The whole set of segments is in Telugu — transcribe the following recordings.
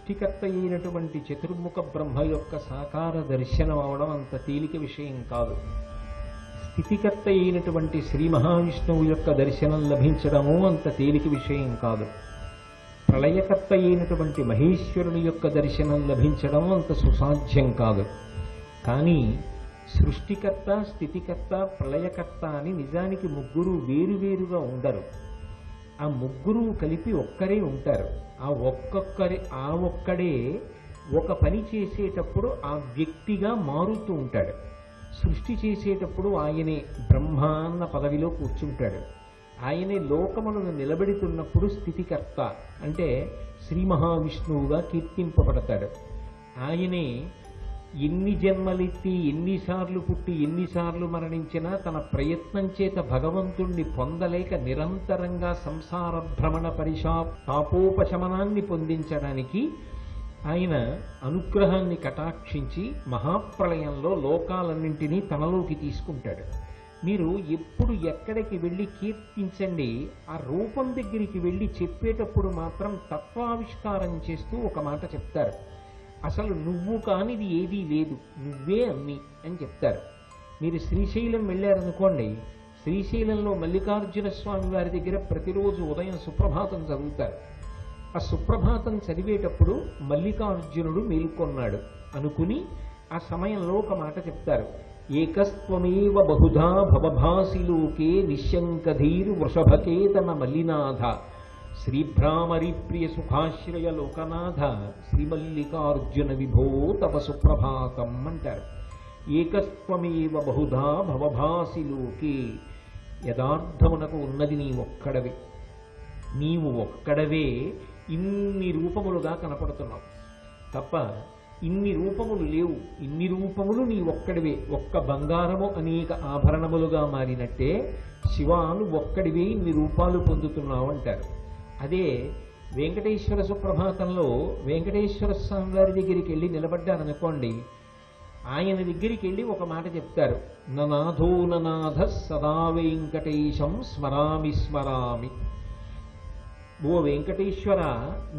సృష్టికర్త అయినటువంటి చతుర్ముఖ బ్రహ్మ యొక్క సాకార దర్శనం అవడం అంత తేలిక విషయం కాదు. స్థితికర్త అయినటువంటి శ్రీ మహావిష్ణువు యొక్క దర్శనం లభించడము అంత తేలిక విషయం కాదు. ప్రళయకర్త అయినటువంటి మహేశ్వరుని యొక్క దర్శనం లభించడం అంత సుసాధ్యం కాదు. కానీ సృష్టికర్త, స్థితికర్త, ప్రళయకర్త అని నిజానికి ముగ్గురు వేరువేరుగా ఉండరు. ఆ ముగ్గురు కలిపి ఒక్కరే ఉంటారు. ఆ ఒక్కడే ఒక పని చేసేటప్పుడు ఆ వ్యక్తిగా మారుతూ ఉంటాడు. సృష్టి చేసేటప్పుడు ఆయనే బ్రహ్మ అన్న పదవిలో కూర్చుంటాడు. ఆయనే లోకములను నిలబెడుతున్నప్పుడు స్థితికర్త అంటే శ్రీ మహావిష్ణువుగా కీర్తింపబడతాడు. ఆయనే ఎన్ని జన్మలెత్తి, ఎన్నిసార్లు పుట్టి, ఎన్నిసార్లు మరణించినా తన ప్రయత్నం చేత భగవంతుణ్ణి పొందలేక నిరంతరంగా సంసార భ్రమణ తాపోపశమనాన్ని పొందించడానికి ఆయన అనుగ్రహాన్ని కటాక్షించి మహాప్రళయంలో లోకాలన్నింటినీ తనలోకి తీసుకుంటాడు. మీరు ఎప్పుడు ఎక్కడికి వెళ్ళి కీర్తించండి, ఆ రూపం దగ్గరికి వెళ్ళి చెప్పేటప్పుడు మాత్రం తత్వావిష్కారం చేస్తూ ఒక మాట చెప్తారు. అసలు నువ్వు కానిది ఏదీ లేదు, నువ్వే అన్ని అని చెప్తారు. మీరు శ్రీశైలం వెళ్ళారనుకోండి, శ్రీశైలంలో మల్లికార్జున స్వామి వారి దగ్గర ప్రతిరోజు ఉదయం సుప్రభాతం చదువుతారు. ఆ సుప్రభాతం చదివేటప్పుడు మల్లికార్జునుడు మేల్కొన్నాడు అనుకుని ఆ సమయంలో ఒక మాట చెప్తారు. ఏకస్త్వమేవ బహుధా భవభాసి లోకే నిశ్శంకధీర్ వృషభకేతన మల్లినాథ శ్రీభ్రామరి ప్రియ సుఖాశ్రయ లోకనాథ శ్రీమల్లికార్జున విభో తవ సుప్రభాతం అంటారు. ఏకస్త్వమేవ బహుధా భవభాసి లోకే, యథార్థమునకు ఉన్నది నీ ఒక్కడవే. నీవు ఒక్కడవే ఇన్ని రూపములుగా కనపడుతున్నావు తప్ప ఇన్ని రూపములు లేవు. ఇన్ని రూపములు నీ ఒక్కడివే. ఒక్క బంగారము అనేక ఆభరణములుగా మారినట్టే శివాను ఒక్కడివే ఇన్ని రూపాలు పొందుతున్నావు అంటారు. అదే వెంకటేశ్వర సుప్రభాతంలో వెంకటేశ్వర స్వామి వారి దగ్గరికి వెళ్ళి నిలబడ్డారనుకోండి, ఆయన దగ్గరికి వెళ్ళి ఒక మాట చెప్తారు. ననాథో ననాథ సదా వెంకటేశం స్మరామి స్మరామి. ఓ వెంకటేశ్వర,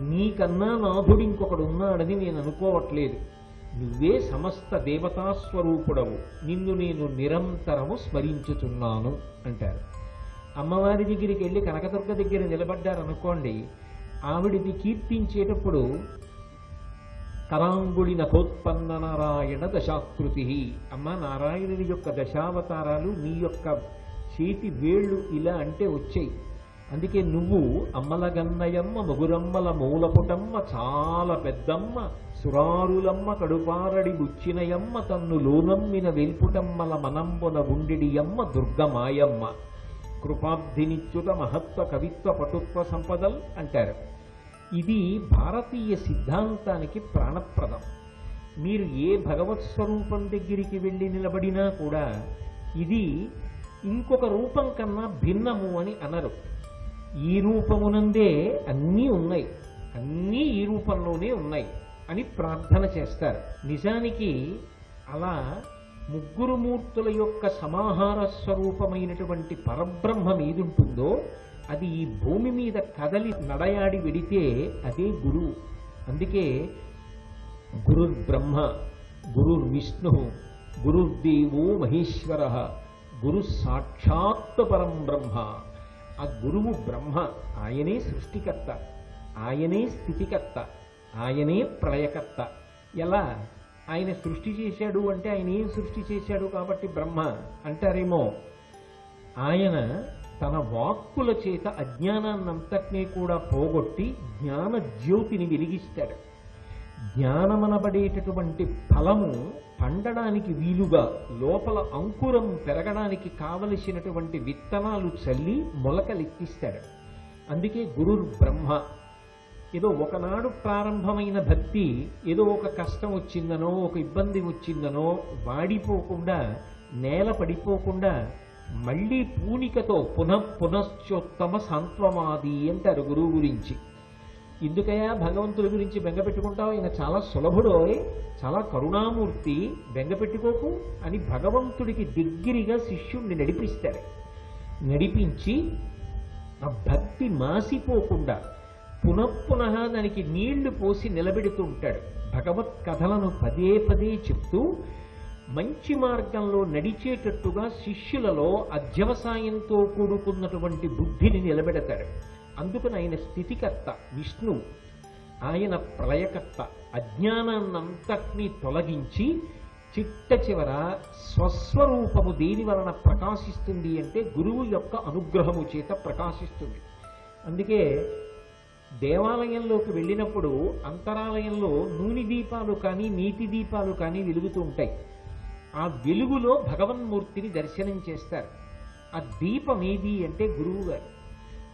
నీకన్నా నాథుడు ఇంకొకడు ఉన్నాడని నేను అనుకోవట్లేదు. నువ్వే సమస్త దేవతాస్వరూపుడవు, నిన్ను నేను నిరంతరము స్మరించుచున్నాను అంటారు. అమ్మవారి దగ్గరికి వెళ్ళి కనకదుర్గ దగ్గర నిలబడ్డారనుకోండి, ఆవిడిది కీర్తించేటప్పుడు కరాంగుళి నఖోత్పన్న నారాయణ దశాకృతి, అమ్మ నారాయణుని యొక్క దశావతారాలు నీ యొక్క చేతి వేళ్ళు ఇలా అంటే వచ్చాయి. అందుకే నువ్వు అమ్మలగన్నయమ్మ, మొగురమ్మల మూలపుటమ్మ, చాలా పెద్దమ్మ, సురారులమ్మ, కడుపారడి బుచ్చినయమ్మ, తన్ను లోనమ్మిన వెల్పుటమ్మల మనంబున ఉండిడియమ్మ దుర్గమాయమ్మ, కృపాబ్ధినిచ్యుత మహత్వ కవిత్వ పటుత్వ సంపదల్ అంటారు. ఇది భారతీయ సిద్ధాంతానికి ప్రాణప్రదం. మీరు ఏ భగవత్ స్వరూపం దగ్గరికి వెళ్ళి నిలబడినా కూడా ఇది ఇంకొక రూపం కన్నా భిన్నము అని అనరు. ఈ రూపమునందే అన్నీ ఉన్నాయి, అన్నీ ఈ రూపంలోనే ఉన్నాయి అని ప్రార్థన చేస్తారు. నిజానికి అలా ముగ్గురు మూర్తుల యొక్క సమాహార స్వరూపమైనటువంటి పరబ్రహ్మం ఏదుంటుందో అది ఈ భూమి మీద కదలి నడయాడి వెడితే అదే గురువు. అందుకే గురుర్బ్రహ్మ, గురుర్విష్ణు, గురుర్దేవో మహేశ్వర, గురు సాక్షాత్ పరం బ్రహ్మ. ఆ గురువు బ్రహ్మ, ఆయనే సృష్టికర్త, ఆయనే స్థితికర్త, ఆయనే ప్రళయకర్త. ఎలా ఆయన సృష్టి చేశాడు అంటే ఆయన ఏం సృష్టి చేశాడు కాబట్టి బ్రహ్మ అంటారేమో. ఆయన తన వాక్కుల చేత అజ్ఞానాన్నంతటినీ కూడా పోగొట్టి జ్ఞాన జ్యోతిని వెలిగిస్తాడు. జ్ఞానమనబడేటటువంటి ఫలము పండడానికి వీలుగా లోపల అంకురం పెరగడానికి కావలసినటువంటి విత్తనాలు చల్లి మొలకలెత్తిస్తాడు. అందుకే గురుర్ బ్రహ్మ. ఏదో ఒకనాడు ప్రారంభమైన భక్తి ఏదో ఒక కష్టం వచ్చిందనో ఒక ఇబ్బంది వచ్చిందనో వాడిపోకుండా నేల పడిపోకుండా మళ్ళీ పూనికతో పునశ్చోత్తమ సాంత్వమాది అంటారు గురువు గురించి. ఎందుకయ్యా భగవంతుడి గురించి బెంగపెట్టుకుంటావు, ఆయన చాలా సులభుడో, చాలా కరుణామూర్తి, బెంగపెట్టుకోకు అని భగవంతుడికి దగ్గరగా శిష్యుణ్ణి నడిపిస్తాడు. నడిపించి ఆ భక్తి మాసిపోకుండా పునఃపునః దానికి నీళ్లు పోసి నిలబెడుతూ ఉంటాడు. భగవత్ కథలను పదే పదే చెప్తూ మంచి మార్గంలో నడిచేటట్టుగా శిష్యులలో అధ్యవసాయంతో కూడుకున్నటువంటి బుద్ధిని నిలబెడతాడు. అందుకని ఆయన స్థితికర్త విష్ణువు, ఆయన ప్రళయకర్త. అజ్ఞానాన్నంతటినీ తొలగించి చిట్ట చివర స్వస్వరూపము దేని వలన ప్రకాశిస్తుంది అంటే గురువు యొక్క అనుగ్రహము చేత ప్రకాశిస్తుంది. అందుకే దేవాలయంలోకి వెళ్ళినప్పుడు అంతరాలయంలో నూనె దీపాలు కానీ నీటి దీపాలు కానీ వెలుగుతూ ఉంటాయి. ఆ వెలుగులో భగవన్మూర్తిని దర్శనం చేస్తారు. ఆ దీపం ఏది అంటే గురువు గారు.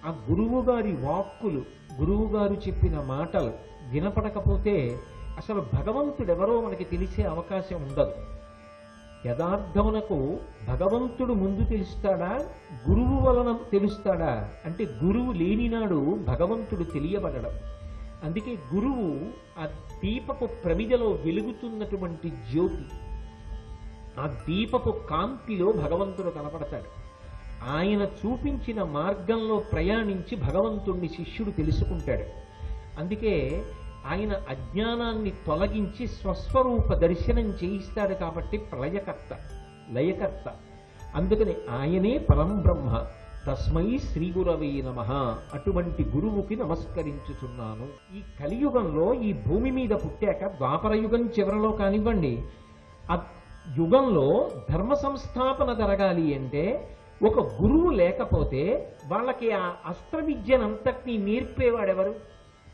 ఆ గురువు గారి వాక్కులు, గురువు గారు చెప్పిన మాటలు వినపడకపోతే అసలు భగవంతుడెవరో మనకి తెలిసే అవకాశం ఉండదు. యథార్థమునకు భగవంతుడు ముందు తెలుస్తాడా, గురువు వలన తెలుస్తాడా అంటే గురువు లేనినాడు భగవంతుడు తెలియబడడం. అందుకే గురువు ఆ దీపపు ప్రమిదలో వెలుగుతున్నటువంటి జ్యోతి, ఆ దీపపు కాంతిలో భగవంతుడు కనపడతాడు. ఆయన చూపించిన మార్గంలో ప్రయాణించి భగవంతుణ్ణి శిష్యుడు తెలుసుకుంటాడు. అందుకే ఆయన అజ్ఞానాన్ని తొలగించి స్వస్వరూప దర్శనం చేయిస్తాడు. కాబట్టి ప్రళయకర్త, లయకర్త. అందుకని ఆయనే పరంబ్రహ్మ. తస్మై శ్రీ గురవే నమః. అటువంటి గురువుకి నమస్కరించుచున్నాను. ఈ కలియుగంలో ఈ భూమి మీద పుట్టాక ద్వాపర యుగం చివరలో కానివ్వండి, ఆ యుగంలో ధర్మ సంస్థాపన జరగాలి అంటే ఒక గురువు లేకపోతే వాళ్ళకి ఆ అస్త్ర విద్యనంతటినీ నేర్పేవాడెవరు?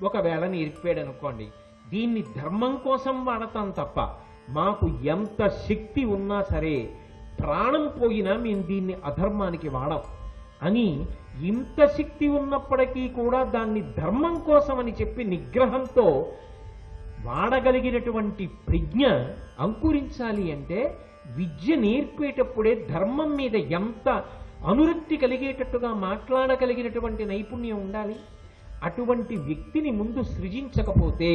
ఒకవేళ నేర్పాడు అనుకోండి, దీన్ని ధర్మం కోసం వాడతాం తప్ప మాకు ఎంత శక్తి ఉన్నా సరే ప్రాణం పోయినా మేము దీన్ని అధర్మానికి వాడం అని, ఇంత శక్తి ఉన్నప్పటికీ కూడా దాన్ని ధర్మం కోసమని చెప్పి నిగ్రహంతో వాడగలిగినటువంటి ప్రజ్ఞ అంకురించాలి అంటే విద్య నేర్పేటప్పుడే ధర్మం మీద ఎంత అనురక్తి కలిగేటట్టుగా మాట్లాడగలిగినటువంటి నైపుణ్యం ఉండాలి. అటువంటి వ్యక్తిని ముందు సృజించకపోతే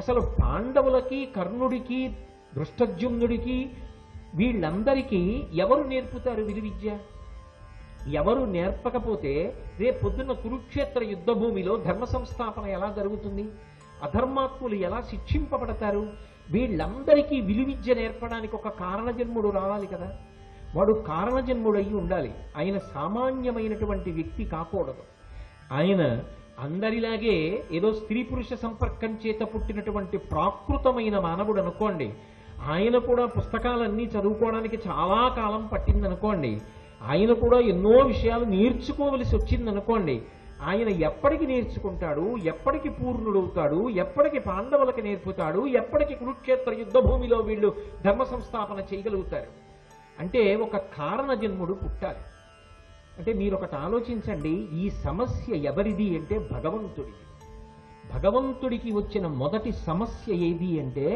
అసలు పాండవులకి, కర్ణుడికి, దృష్టద్యుమ్నుడికి, వీళ్ళందరికీ ఎవరు నేర్పుతారు విలువిద్య? ఎవరు నేర్పకపోతే రేపొద్దున్న కురుక్షేత్ర యుద్ధభూమిలో ధర్మ సంస్థాపన ఎలా జరుగుతుంది? అధర్మాత్ములు ఎలా శిక్షింపబడతారు? వీళ్ళందరికీ విలువిద్య నేర్పడానికి ఒక కారణజన్ముడు రావాలి కదా. వాడు కారణజన్ముడయి ఉండాలి. ఆయన సామాన్యమైనటువంటి వ్యక్తి కాకూడదు. ఆయన అందరిలాగే ఏదో స్త్రీ పురుష సంపర్కం చేత పుట్టినటువంటి ప్రాకృతమైన మానవుడు అనుకోండి. ఆయన కూడా పుస్తకాలన్నీ చదువుకోవడానికి చాలా కాలం పట్టిందనుకోండి. ఆయన కూడా ఎన్నో విషయాలు నేర్చుకోవలసి వచ్చిందనుకోండి. ఆయన ఎప్పటికి నేర్చుకుంటాడు? ఎప్పటికి పూర్ణుడవుతాడు? ఎప్పటికి పాండవులకి నేర్పుతాడు? ఎప్పటికి కురుక్షేత్ర యుద్ధ భూమిలో వీళ్ళు ధర్మ సంస్థాపన చేయగలుగుతారు? అంటే ఒక కారణ జన్ముడు పుట్టాలి. అంటే మీరు ఒకటి ఆలోచించండి, ఈ సమస్య ఎవరిది అంటే భగవంతుడిది. భగవంతుడికి వచ్చిన మొదటి సమస్య ఏది అంటే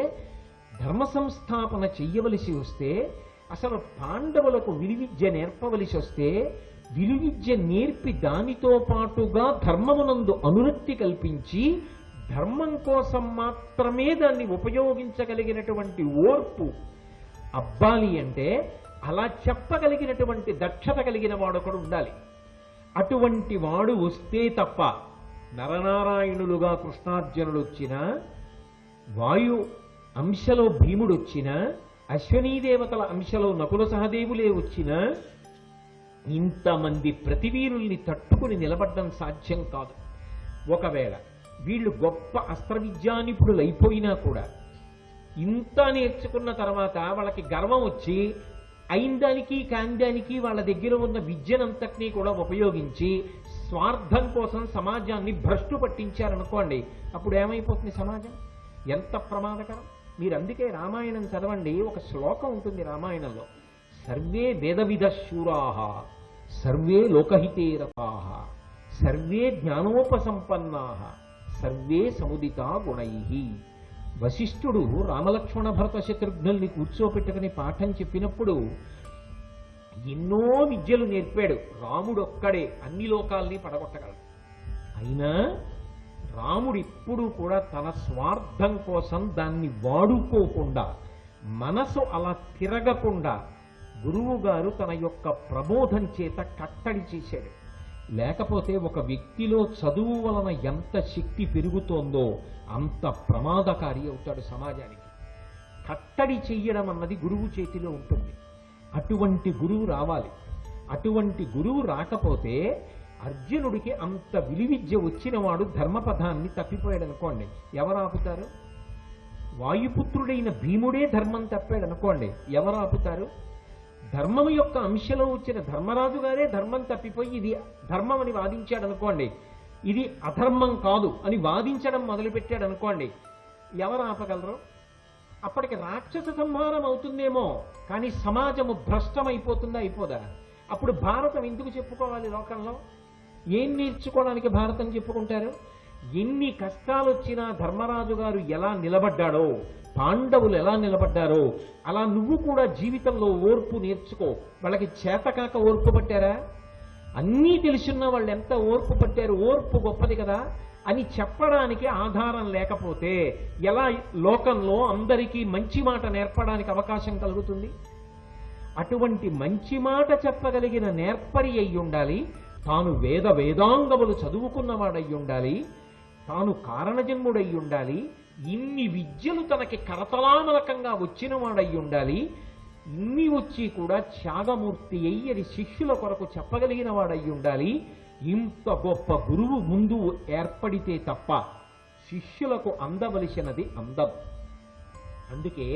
ధర్మ సంస్థాపన చెయ్యవలసి వస్తే, అసలు పాండవులకు విలువిద్య నేర్పవలసి వస్తే, విలువిద్య నేర్పి దానితో పాటుగా ధర్మమునందు అనురక్తి కల్పించి ధర్మం కోసం మాత్రమే దాన్ని ఉపయోగించగలిగినటువంటి ఓర్పు అబ్బాలి అంటే అలా చెప్పగలిగినటువంటి దక్షత కలిగిన వాడు ఒకడు ఉండాలి. అటువంటి వాడు వస్తే తప్ప నరనారాయణులుగా కృష్ణార్జునుడు వచ్చినా, వాయు అంశలో భీముడు వచ్చినా, అశ్వనీదేవతల అంశలో నకుల సహదేవులే వచ్చినా ఇంతమంది ప్రతివీరుల్ని తట్టుకుని నిలబడ్డం సాధ్యం కాదు. ఒకవేళ వీళ్ళు గొప్ప అస్త్ర విద్యానిపుణులు అయిపోయినా కూడా ఇంత నేర్చుకున్న తర్వాత వాళ్ళకి గర్వం వచ్చి అయిందానికి కాందానికి వాళ్ళ దగ్గర ఉన్న విద్యనంతటినీ కూడా ఉపయోగించి స్వార్థం కోసం సమాజాన్ని భ్రష్టు పట్టించారనుకోండి, అప్పుడు ఏమైపోతుంది సమాజం? ఎంత ప్రమాదకరం! మీరు అందుకే రామాయణం చదవండి. ఒక శ్లోకం ఉంటుంది రామాయణంలో, సర్వే వేదవిద శూరాః సర్వే లోకహితే రతాః సర్వే జ్ఞానోపసంపన్నాః సర్వే సముదితా గుణైః. వశిష్ఠుడు రామలక్ష్మణ భరత శత్రుఘ్నుల్ని కూర్చోపెట్టుకుని పాఠం చెప్పినప్పుడు ఎన్నో విద్యలు నేర్పాడు. రాముడొక్కడే అన్ని లోకాల్ని పడగొట్టగలడు. అయినా రాముడు ఎప్పుడూ కూడా తన స్వార్థం కోసం దాన్ని వాడుకోకుండా, మనసు అలా తిరగకుండా గురువు గారు తన యొక్క ప్రబోధం చేత కట్టడి చేశాడు. లేకపోతే ఒక వ్యక్తిలో చదువు వలన ఎంత శక్తి పెరుగుతోందో అంత ప్రమాదకారి అవుతాడు సమాజానికి. కట్టడి చెయ్యడం అన్నది గురువు చేతిలో ఉంటుంది. అటువంటి గురువు రావాలి. అటువంటి గురువు రాకపోతే అర్జునుడికి అంత విలువిద్య వచ్చిన వాడు ధర్మపథాన్ని తప్పిపోయాడు అనుకోండి, ఎవరు ఆపుతారు? వాయుపుత్రుడైన భీముడే ధర్మం తప్పాడు అనుకోండి, ఎవరు ఆపుతారు? ధర్మం యొక్క అంశలో వచ్చిన ధర్మరాజు గారే ధర్మం తప్పిపోయి ఇది ధర్మం అని వాదించాడు అనుకోండి, ఇది అధర్మం కాదు అని వాదించడం మొదలుపెట్టాడు అనుకోండి, ఎవరు ఆపగలరు? అప్పటికి రాక్షస సంహారం అవుతుందేమో, కానీ సమాజము భ్రష్టమైపోతుందా? అయిపోదా? అప్పుడు భారతం ఎందుకు చెప్పుకోవాలి లోకంలో? ఏం నేర్చుకోవడానికి భారతం చెప్పుకుంటారు? ఎన్ని కష్టాలు వచ్చినా ధర్మరాజు గారు ఎలా నిలబడ్డాడో, పాండవులు ఎలా నిలబడ్డారో అలా నువ్వు కూడా జీవితంలో ఓర్పు నేర్చుకో. వాళ్ళకి చేతకాక ఓర్పు పట్టారా? అన్నీ తెలుసున్న వాళ్ళు ఎంత ఓర్పు పట్టారు, ఓర్పు గొప్పది కదా అని చెప్పడానికి ఆధారం లేకపోతే ఎలా లోకంలో అందరికీ మంచి మాట నేర్పడానికి అవకాశం కలుగుతుంది? అటువంటి మంచి మాట చెప్పగలిగిన నేర్పరి అయి ఉండాలి. తాను వేదాంగములు చదువుకున్నవాడయి ఉండాలి. తాను కారణజన్ముడయి ఉండాలి. ఇన్ని విద్యలు తనకి కరతలామలకంగా వచ్చిన వాడయి ఉండాలి. ఇన్ని వచ్చి కూడా త్యాగమూర్తి అయ్యి అది శిష్యుల కొరకు చెప్పగలిగిన వాడయి ఉండాలి. ఇంత గొప్ప గురువు ముందు ఏర్పడితే తప్ప శిష్యులకు అందవలసినది అందం. అందుకే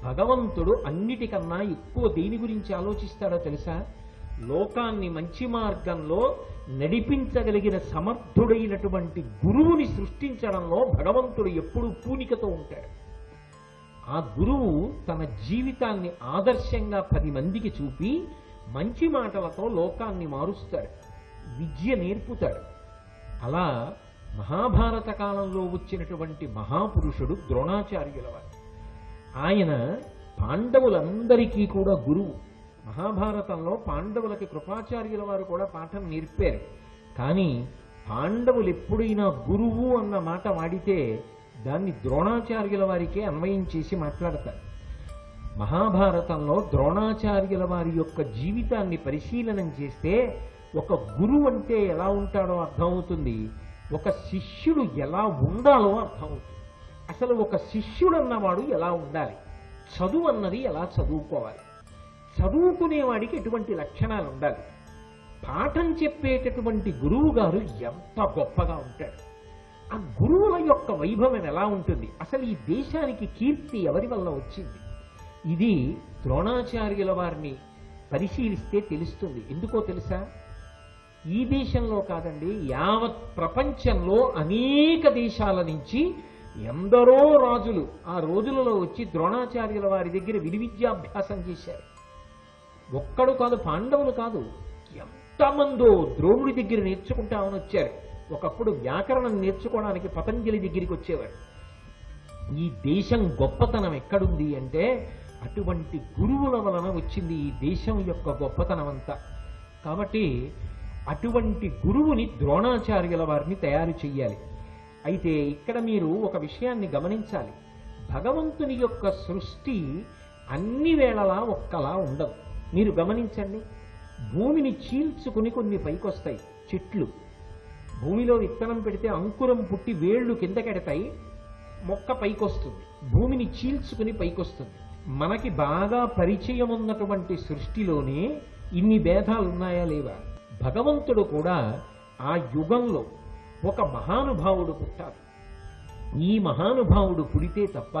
భగవంతుడు అన్నిటికన్నా ఎక్కువ దేని గురించి ఆలోచిస్తాడో తెలుసా? లోకాన్ని మంచి మార్గంలో నడిపించగలిగిన సమర్థుడైనటువంటి గురువుని సృష్టించడంలో భగవంతుడు ఎప్పుడూ పూనికతో ఉంటాడు. ఆ గురువు తన జీవితాన్ని ఆదర్శంగా 10 మందికి చూపి మంచి మాటలతో లోకాన్ని మారుస్తాడు, విద్య నేర్పుతాడు. అలా మహాభారత కాలంలో వచ్చినటువంటి మహాపురుషుడు ద్రోణాచార్యుల వారు. ఆయన పాండవులందరికీ కూడా గురువు. మహాభారతంలో పాండవులకి కృపాచార్యుల వారు కూడా పాఠం నేర్పారు. కానీ పాండవులు ఎప్పుడైనా గురువు అన్న మాట వాడితే దాన్ని ద్రోణాచార్యుల వారికే అన్వయం చేసి మాట్లాడతారు. మహాభారతంలో ద్రోణాచార్యుల వారి యొక్క జీవితాన్ని పరిశీలనం చేస్తే ఒక గురువు అంటే ఎలా ఉంటాడో అర్థమవుతుంది, ఒక శిష్యుడు ఎలా ఉండాలో అర్థమవుతుంది. అసలు ఒక శిష్యుడు అన్నవాడు ఎలా ఉండాలి, చదువు అన్నది ఎలా చదువుకోవాలి, చదువుకునేవాడికి ఎటువంటి లక్షణాలు ఉండాలి, పాఠం చెప్పేటటువంటి గురువు గారు ఎంత గొప్పగా ఉంటాడు, ఆ గురువుల యొక్క వైభవం ఎలా ఉంటుంది, అసలు ఈ దేశానికి కీర్తి ఎవరి వల్ల వచ్చింది, ఇది ద్రోణాచార్యుల వారిని పరిశీలిస్తే తెలుస్తుంది. ఎందుకో తెలుసా? ఈ దేశంలో కాదండి, యావత్ ప్రపంచంలో అనేక దేశాల నుంచి ఎందరో రాజులు ఆ రోజులలో వచ్చి ద్రోణాచార్యుల వారి దగ్గర విలువిద్యాభ్యాసం చేశారు. ఒక్కడు కాదు, పాండవులు కాదు, ఎంతమందో ద్రోణుడి దగ్గర నేర్చుకుంటామని వచ్చారు. ఒకప్పుడు వ్యాకరణం నేర్చుకోవడానికి పతంజలి దగ్గరికి వచ్చేవారు. ఈ దేశం గొప్పతనం ఎక్కడుంది అంటే అటువంటి గురువుల వలన వచ్చింది ఈ దేశం యొక్క గొప్పతనం అంతా. కాబట్టి అటువంటి గురువుని ద్రోణాచార్యుల వారిని తయారు చెయ్యాలి. అయితే ఇక్కడ మీరు ఒక విషయాన్ని గమనించాలి. భగవంతుని యొక్క సృష్టి అన్ని వేళలా ఒక్కలా ఉండదు. మీరు గమనించండి, భూమిని చీల్చుకుని కొన్ని పైకొస్తాయి చెట్లు. భూమిలో విత్తనం పెడితే అంకురం పుట్టి వేళ్లు కిందకెడతాయి, మొక్క పైకొస్తుంది, భూమిని చీల్చుకుని పైకొస్తుంది. మనకి బాగా పరిచయం ఉన్నటువంటి సృష్టిలోనే ఇన్ని భేదాలు ఉన్నాయా లేవా? భగవంతుడు కూడా ఆ యుగంలో ఒక మహానుభావుడు పుట్టాలి. ఈ మహానుభావుడు పుడితే తప్ప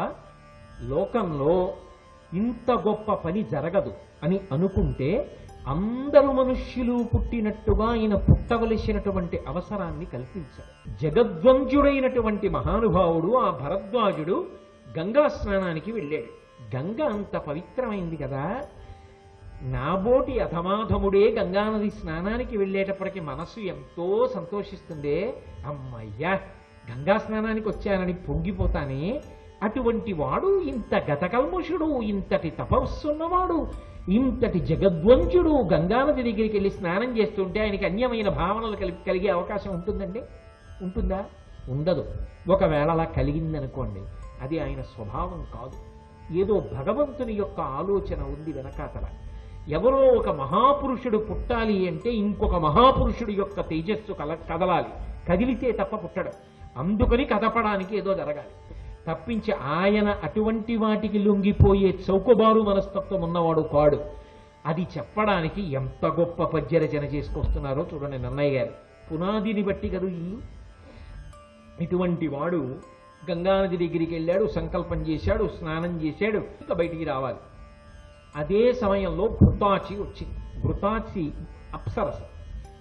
లోకంలో ఇంత గొప్ప పని జరగదు అని అనుకుంటే అందరు మనుష్యులు పుట్టినట్టుగా ఆయన పుట్టవలసినటువంటి అవసరాన్ని కల్పించాడు. జగద్వంజుడైనటువంటి మహానుభావుడు ఆ భరద్వాజుడు గంగా స్నానానికి వెళ్ళాడు. గంగ అంత పవిత్రమైంది కదా, నాబోటి అధమాధముడే గంగానది స్నానానికి వెళ్ళేటప్పటికి మనసు ఎంతో సంతోషిస్తుందే, అమ్మయ్యా గంగా స్నానానికి వచ్చానని పొంగిపోతానే, అటువంటి వాడు ఇంత గతకల్ముషుడు, ఇంతటి తపస్సున్నవాడు, ఇంతటి జగద్వంజుడు గంగానది దగ్గరికి వెళ్ళి స్నానం చేస్తుంటే ఆయనకి అన్యమైన భావనలు కలిగే అవకాశం ఉంటుందండి? ఉంటుందా? ఉండదు. ఒకవేళ అలా కలిగిందనుకోండి, అది ఆయన స్వభావం కాదు, ఏదో భగవంతుని యొక్క ఆలోచన ఉంది వెనకాతల. ఎవరో ఒక మహాపురుషుడు పుట్టాలి అంటే ఇంకొక మహాపురుషుడి యొక్క తేజస్సు కదలాలి, కదిలితే తప్ప పుట్టడం. అందుకని కదపడానికి ఏదో జరగాలి తప్పించి ఆయన అటువంటి వాటికి లొంగిపోయే చౌకబారు మనస్తత్వం ఉన్నవాడు కాడు. అది చెప్పడానికి ఎంత గొప్ప పద్యరచన చేసుకొస్తున్నారో చూడండి నన్నయ్య గారు. పునాదిని బట్టి కదా ఇల్లు. ఇటువంటి వాడు గంగానది దగ్గరికి వెళ్ళాడు, సంకల్పం చేశాడు, స్నానం చేశాడు, ఇంకా బయటికి రావాలి. అదే సమయంలో ఘృతాచి వచ్చింది. ఘృతాచి అప్సరస.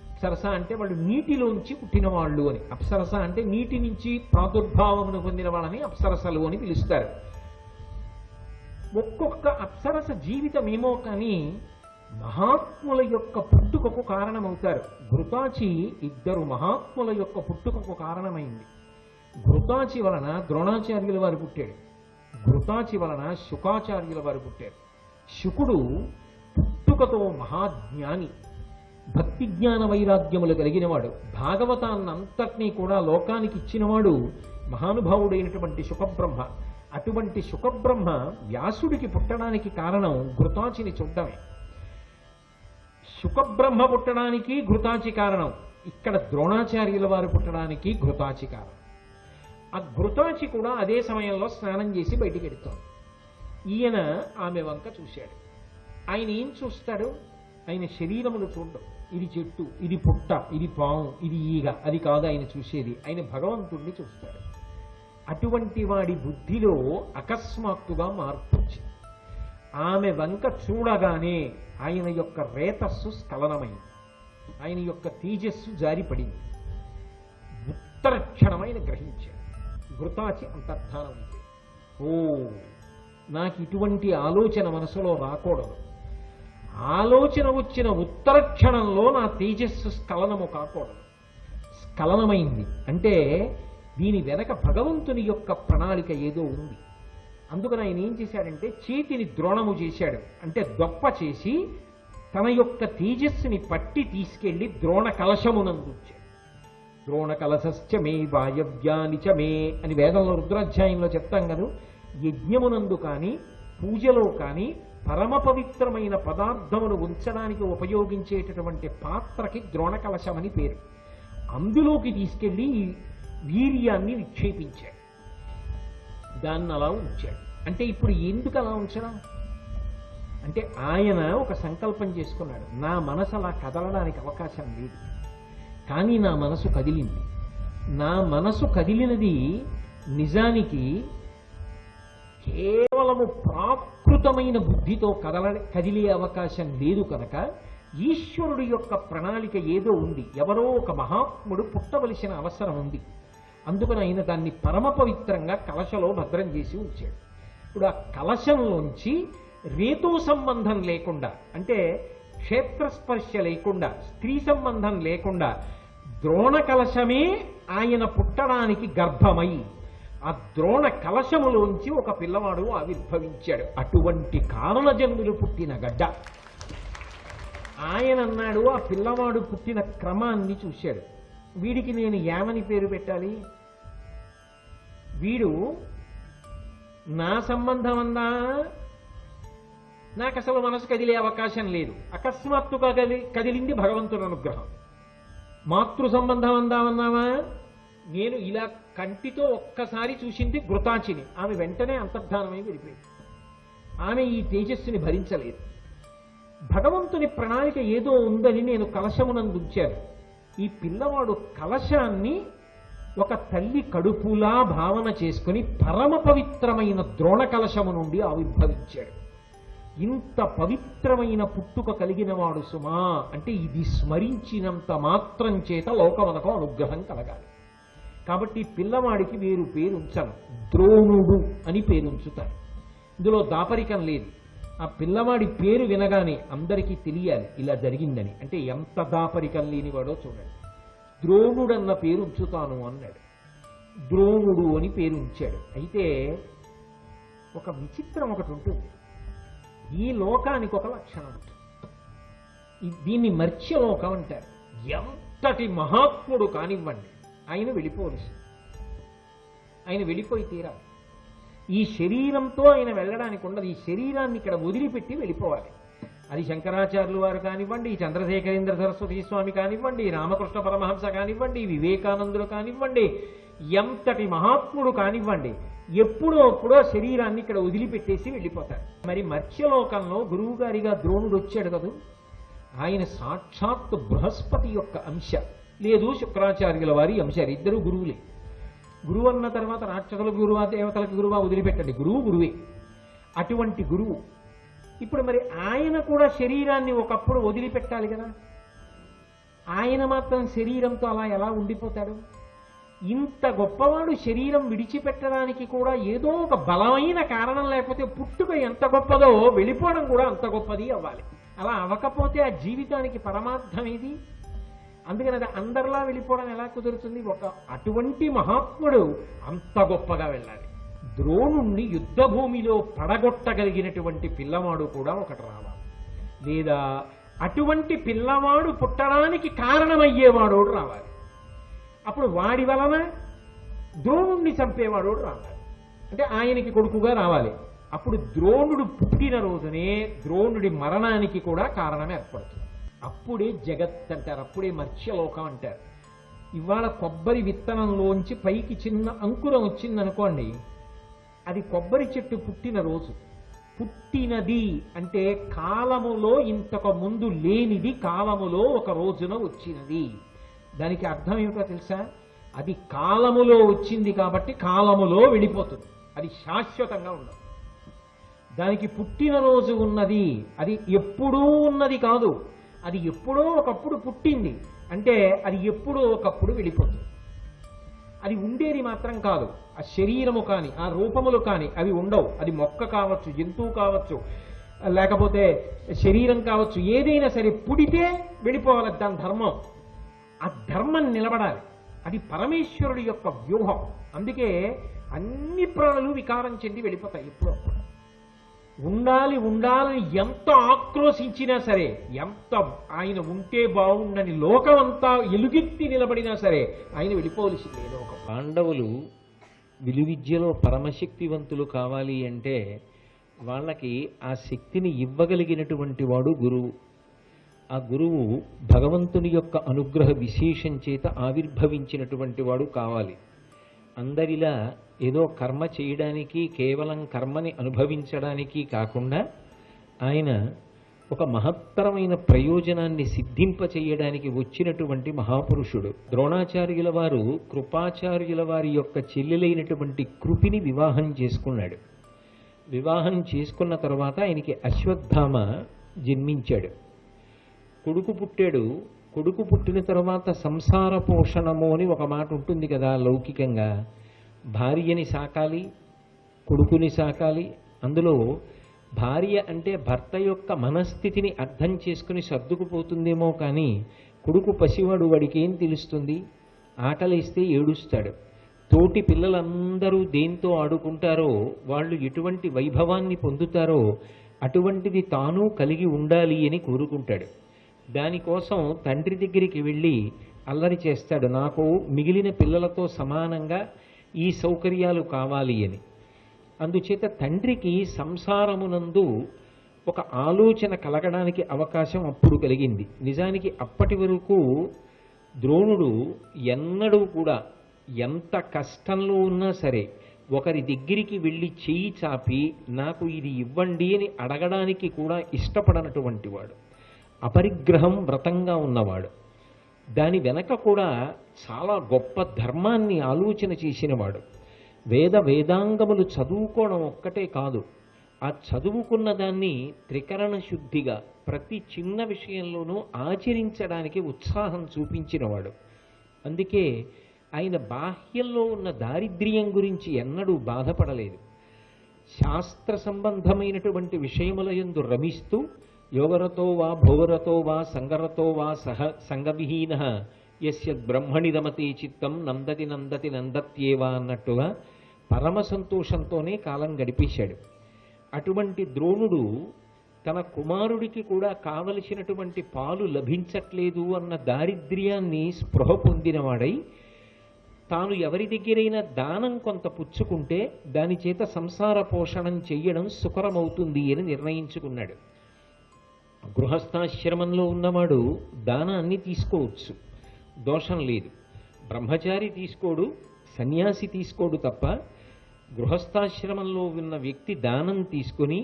అప్సరస అంటే వాళ్ళు నీటిలోంచి పుట్టిన వాళ్ళు అని. అప్సరస అంటే నీటి నుంచి ప్రాదుర్భావమును పొందిన వాళ్ళని అప్సరసలు అని పిలుస్తారు. ఒక్కొక్క అప్సరస జీవితం ఏమో కానీ మహాత్ముల యొక్క పుట్టుకకు కారణమవుతారు. ఘృతాచి ఇద్దరు మహాత్ముల యొక్క పుట్టుకకు కారణమైంది. ఘృతాచి వలన ద్రోణాచార్యుల వారు పుట్టాడు, ఘృతాచి వలన శుకాచార్యుల వారు పుట్టారు. శుకుడు పుట్టుకతో మహాజ్ఞాని, భక్తి జ్ఞాన వైరాగ్యములు కలిగినవాడు, భాగవతాన్నంతటినీ కూడా లోకానికి ఇచ్చినవాడు మహానుభావుడైనటువంటి శుకబ్రహ్మ. అటువంటి శుకబ్రహ్మ వ్యాసుడికి పుట్టడానికి కారణం ఘృతాచిని చూడడమే. శుకబ్రహ్మ పుట్టడానికి ఘృతాచి కారణం, ఇక్కడ ద్రోణాచార్యుల వారు పుట్టడానికి ఘృతాచి కారణం. ఆ ఘృతాచి కూడా అదే సమయంలో స్నానం చేసి బయటికి వెడుతోంది. ఈయన ఆమె వంక చూశాడు. ఆయన ఏం చూస్తాడు? ఆయన శరీరములు చూడడం. ఇది చెట్టు, ఇది పుట్ట, ఇది పాము, ఇది ఈగ, అది కాదు ఆయన చూసేది. ఆయన భగవంతుణ్ణి చూస్తాడు. అటువంటి వాడి బుద్ధిలో అకస్మాత్తుగా మార్పు వచ్చింది. ఆమె వంక చూడగానే ఆయన యొక్క రేతస్సు స్ఖలనమైంది, ఆయన యొక్క తేజస్సు జారిపడింది. ఉత్తర క్షణమైన గ్రహించాడు. ఘృతాచి అంతర్ధానం ఉంది. ఓ, నాకు ఇటువంటి ఆలోచన మనసులో రాకూడదు. ఆలోచన వచ్చిన ఉత్తర క్షణంలో నా తేజస్సు స్ఖలనము కాకూడదు. స్ఖలనమైంది అంటే దీని వెనక భగవంతుని యొక్క ప్రణాళిక ఏదో ఉంది. అందుకని ఆయన ఏం చేశాడంటే చేతిని ద్రోణము చేశాడు, అంటే దొప్ప చేసి తన యొక్క తేజస్సుని పట్టి తీసుకెళ్లి ద్రోణ కలశమునందుంచాడు. ద్రోణ కలశశ్చ మే వాయవ్యాని చ మే అని వేదంలో రుద్రాధ్యాయంలో చెప్తాం కదా. యజ్ఞమునందు కానీ పూజలో కానీ పరమ పవిత్రమైన పదార్థమును ఉంచడానికి ఉపయోగించేటటువంటి పాత్రకి ద్రోణ కలశమని పేరు. అందులోకి తీసుకెళ్లి వీర్యాన్ని విక్షేపించాడు, దాన్ని అలా ఉంచాడు. అంటే ఇప్పుడు ఎందుకు అలా ఉంచడం అంటే ఆయన ఒక సంకల్పం చేసుకున్నాడు. నా మనసు అలా కదలడానికి అవకాశం లేదు, కానీ నా మనసు కదిలింది. నా మనసు కదిలినది నిజానికి కేవలము ప్రాకృతమైన బుద్ధితో కదిలే అవకాశం లేదు కనుక ఈశ్వరుడి యొక్క ప్రణాళిక ఏదో ఉంది. ఎవరో ఒక మహాత్ముడు పుట్టవలసిన అవసరం ఉంది. అందుకని ఆయన దాన్ని పరమ పవిత్రంగా కలశలో భద్రం చేసి ఉంచాడు. ఇప్పుడు ఆ కలశంలోంచి రేతు సంబంధం లేకుండా, అంటే క్షేత్రస్పర్శ లేకుండా, స్త్రీ సంబంధం లేకుండా ద్రోణ కలశమే ఆయన పుట్టడానికి గర్భమై ఆ ద్రోణ కలశములోంచి ఒక పిల్లవాడు ఆవిర్భవించాడు. అటువంటి కారణజన్ములు పుట్టిన గడ్డ. ఆయన అన్నాడు, ఆ పిల్లవాడు పుట్టిన క్రమాన్ని చూశాడు. వీడికి నేను ఏమని పేరు పెట్టాలి? వీడు నా సంబంధం అందా? నాకు అసలు మనసు కదిలే అవకాశం లేదు. అకస్మాత్తుగా కదిలింది భగవంతుని అనుగ్రహం. మాతృ సంబంధం అందామన్నావా? నేను ఇలా కంటితో ఒక్కసారి చూసింది ఘృతాచిని. ఆమె వెంటనే అంతర్ధానమై వెళ్ళిపోయింది. ఆమె ఈ తేజస్సుని భరించలేదు. భగవంతుని ప్రణాళిక ఏదో ఉందని నేను కలశమునందుంచాను. ఈ పిల్లవాడు కలశాన్ని ఒక తల్లి కడుపులా భావన చేసుకుని పరమ పవిత్రమైన ద్రోణ కలశము నుండి ఆవిర్భవించాడు. ఇంత పవిత్రమైన పుట్టుక కలిగిన వాడు సుమా అంటే ఇది స్మరించినంత మాత్రం చేత లోకమనకు అనుగ్రహం కలగాలి. కాబట్టి పిల్లవాడికి వేరు పేరు ఉంచాను, ద్రోణుడు అని పేరు ఉంచుతారు. ఇందులో దాపరికం లేదు. ఆ పిల్లవాడి పేరు వినగానే అందరికీ తెలియాలి ఇలా జరిగిందని. అంటే ఎంత దాపరికం లేనివాడో చూడండి. ద్రోణుడన్న పేరు ఉంచుతాను అన్నాడు. ద్రోణుడు అని పేరు ఉంచాడు. అయితే ఒక విచిత్రం ఒకటి ఉంటుంది. ఈ లోకానికి ఒక లక్షణం ఉంటుంది. దీన్ని మర్త్యలోకం అంటారు. ఎంతటి మహాత్ముడు కానివ్వండి, ఆయన వెళ్ళిపోవలసి, ఆయన వెళ్ళిపోయి తీరాలి. ఈ శరీరంతో ఆయన వెళ్ళడానికి ఉండదు. ఈ శరీరాన్ని ఇక్కడ వదిలిపెట్టి వెళ్ళిపోవాలి. అది శంకరాచార్యులు వారు కానివ్వండి, చంద్రశేఖరేంద్ర సరస్వతి స్వామి కానివ్వండి, రామకృష్ణ పరమహంస కానివ్వండి, వివేకానందులు కానివ్వండి, ఎంతటి మహాత్ముడు కానివ్వండి, ఎప్పుడో అప్పుడో శరీరాన్ని ఇక్కడ వదిలిపెట్టేసి వెళ్ళిపోతారు. మరి మత్స్యలోకంలో గురువు గారిగా ద్రోణుడు వచ్చాడు కదా, ఆయన సాక్షాత్ బృహస్పతి యొక్క అంశ, లేదు శుక్రాచార్యుల వారి అంశ. ఇద్దరు గురువులే. గురువు అన్న తర్వాత రాక్షసులకు గురువా, దేవతలకు గురువా వదిలిపెట్టండి, గురువు గురువే. అటువంటి గురువు ఇప్పుడు మరి ఆయన కూడా శరీరాన్ని ఒకప్పుడు వదిలిపెట్టాలి కదా, ఆయన మాత్రం శరీరంతో అలా ఎలా ఉండిపోతాడు? ఇంత గొప్పవాడు శరీరం విడిచిపెట్టడానికి కూడా ఏదో ఒక బలమైన కారణం లేకపోతే పుట్టుక ఎంత గొప్పదో వెళ్ళిపోవడం కూడా అంత గొప్పది అవ్వాలి. అలా అవ్వకపోతే ఆ జీవితానికి పరమార్థం ఏది? అందుకని అది అందరిలా వెళ్ళిపోవడం ఎలా కుదురుతుంది? అటువంటి మహాత్ముడు అంత గొప్పగా వెళ్ళాలి. ద్రోణుణ్ణి యుద్ధ భూమిలో పడగొట్టగలిగినటువంటి పిల్లవాడు కూడా ఒకటి రావాలి, లేదా అటువంటి పిల్లవాడు పుట్టడానికి కారణమయ్యేవాడు రావాలి. అప్పుడు వాడి వలన ద్రోణుణ్ణి చంపేవాడు రావాలి, అంటే ఆయనకి కొడుకుగా రావాలి. అప్పుడు ద్రోణుడు పుట్టిన రోజునే ద్రోణుడి మరణానికి కూడా కారణం ఏర్పడుతుంది. అప్పుడే జగత్ అంటారు, అప్పుడే మత్స్యలోకం అంటారు. ఇవాళ కొబ్బరి విత్తనంలోంచి పైకి చిన్న అంకురం వచ్చిందనుకోండి, అది కొబ్బరి చెట్టు పుట్టిన రోజు. పుట్టినది అంటే కాలములో ఇంతకు ముందు లేనిది కాలములో ఒక రోజున వచ్చినది. దానికి అర్థం ఏమిటో తెలుసా? అది కాలములో వచ్చింది కాబట్టి కాలములో వెళ్ళిపోతుంది, అది శాశ్వతంగా ఉండదు. దానికి పుట్టినరోజు ఉన్నది, అది ఎప్పుడూ ఉన్నది కాదు, అది ఎప్పుడో ఒకప్పుడు పుట్టింది అంటే అది ఎప్పుడో ఒకప్పుడు వెళ్ళిపోతుంది. అది ఉండేది మాత్రం కాదు. ఆ శరీరము కానీ ఆ రూపములు కానీ అవి ఉండవు. అది మొక్క కావచ్చు, జంతువు కావచ్చు, లేకపోతే శరీరం కావచ్చు, ఏదైనా సరే పుడితే వెళ్ళిపోవాలి. దాని ధర్మం, ఆ ధర్మం నిలబడాలి. అది పరమేశ్వరుడి యొక్క వ్యూహం. అందుకే అన్ని ప్రాణులు వికారం చెంది వెళ్ళిపోతాయి. ఎప్పుడో ఉండాలి ఉండాలని ఎంత ఆక్రోశించినా సరే, ఎంత ఆయన ఉంటే బాగుండని లోకమంతా ఎలుగెత్తి నిలబడినా సరే ఆయన వెళ్ళిపోవలసిందే. ఏదో ఒక పాండవులు విలువిద్యలో పరమశక్తివంతులు కావాలి అంటే వాళ్ళకి ఆ శక్తిని ఇవ్వగలిగినటువంటి వాడు గురువు. ఆ గురువు భగవంతుని యొక్క అనుగ్రహ విశేషం చేత ఆవిర్భవించినటువంటి వాడు కావాలి. అందరిలా ఏదో కర్మ చేయడానికి, కేవలం కర్మని అనుభవించడానికి కాకుండా ఆయన ఒక మహత్తరమైన ప్రయోజనాన్ని సిద్ధింపచేయడానికి వచ్చినటువంటి మహాపురుషుడు. ద్రోణాచార్యుల వారు కృపాచార్యుల వారి యొక్క చెల్లెలైనటువంటి కృపిని వివాహం చేసుకున్నాడు. వివాహం చేసుకున్న తర్వాత ఆయనకి అశ్వత్థామ జన్మించాడు. కొడుకు పుట్టాడు. కొడుకు పుట్టిన తర్వాత సంసార పోషణము అని ఒక మాట ఉంటుంది కదా లౌకికంగా. భార్యని సాకాలి, కొడుకుని సాకాలి. అందులో భార్య అంటే భర్త యొక్క మనస్థితిని అర్థం చేసుకుని సర్దుకుపోతుందేమో కానీ కొడుకు పసివాడు, వాడికి ఏం తెలుస్తుంది? ఆకలిస్తే ఏడుస్తాడు. తోటి పిల్లలందరూ దేంతో ఆడుకుంటారో, వాళ్ళు ఎటువంటి వైభవాన్ని పొందుతారో అటువంటిది తాను కలిగి ఉండాలి అని కోరుకుంటాడు. దానికోసం తండ్రి దగ్గరికి వెళ్ళి అల్లరి చేస్తాడు, నాకు మిగిలిన పిల్లలతో సమానంగా ఈ సౌకర్యాలు కావాలి అని. అందుచేత తండ్రికి సంసారమునందు ఒక ఆలోచన కలగడానికి అవకాశం అప్పుడు కలిగింది. నిజానికి అప్పటి వరకు ద్రోణుడు ఎన్నడూ కూడా ఎంత కష్టంలో ఉన్నా సరే ఒకరి దగ్గరికి వెళ్ళి చెయ్యి చాపి నాకు ఇది ఇవ్వండి అని అడగడానికి కూడా ఇష్టపడనటువంటి వాడు. అపరిగ్రహం వ్రతంగా ఉన్నవాడు. దాని వెనక కూడా చాలా గొప్ప ధర్మాన్ని ఆలోచన చేసినవాడు. వేదాంగములు చదువుకోవడం ఒక్కటే కాదు, ఆ చదువుకున్న దాన్ని త్రికరణ శుద్ధిగా ప్రతి చిన్న విషయంలోనూ ఆచరించడానికి ఉత్సాహం చూపించినవాడు. అందుకే ఆయన బాహ్యంలో ఉన్న దారిద్ర్యం గురించి ఎన్నడూ బాధపడలేదు. శాస్త్ర సంబంధమైనటువంటి విషయముల యందు రమిస్తూ యోగరతో వా భోగరతో వా సంగరతో వా సంగవిహీన యస్యద్ బ్రహ్మణి రమతే చిత్తం నందతి నందతి నందత్యేవా అన్నట్టుగా పరమ సంతోషంతోనే కాలం గడిపేశాడు. అటువంటి ద్రోణుడు తన కుమారుడికి కూడా కావలసినటువంటి పాలు లభించట్లేదు అన్న దారిద్ర్యాన్ని స్పృహ పొందినవాడై తాను ఎవరి దగ్గరైనా దానం కొంత పుచ్చుకుంటే దాని చేత సంసార పోషణం చెయ్యడం సుకరమవుతుంది అని నిర్ణయించుకున్నాడు. గృహస్థాశ్రమంలో ఉన్నవాడు దానాన్ని తీసుకోవచ్చు, దోషం లేదు. బ్రహ్మచారి తీసుకోడు, సన్యాసి తీసుకోడు తప్ప గృహస్థాశ్రమంలో ఉన్న వ్యక్తి దానం తీసుకుని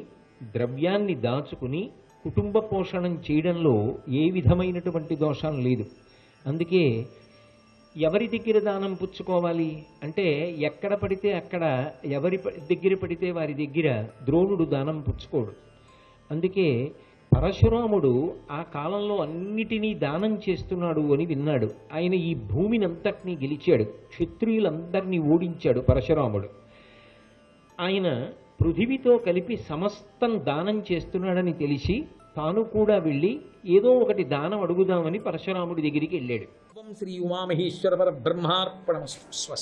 ద్రవ్యాన్ని దాచుకుని కుటుంబ పోషణం చేయడంలో ఏ విధమైనటువంటి దోషం లేదు. అందుకే ఎవరి దగ్గర దానం పుచ్చుకోవాలి అంటే ఎక్కడ పడితే అక్కడ, దగ్గర పడితే వారి దగ్గర ద్రోణుడు దానం పుచ్చుకోడు. అందుకే పరశురాముడు ఆ కాలంలో అన్నిటినీ దానం చేస్తున్నాడు అని విన్నాడు. ఆయన ఈ భూమిని అంతటినీ గెలిచాడు, క్షత్రియులందరినీ ఓడించాడు పరశురాముడు. ఆయన పృథివితో కలిపి సమస్తం దానం చేస్తున్నాడని తెలిసి తాను కూడా వెళ్ళి ఏదో ఒకటి దానం అడుగుదామని పరశురాముడి దగ్గరికి వెళ్ళాడు. శ్రీ ఉమామహేశ్వర పరబ్రహ్మార్పణమస్తు. స్వస్తి.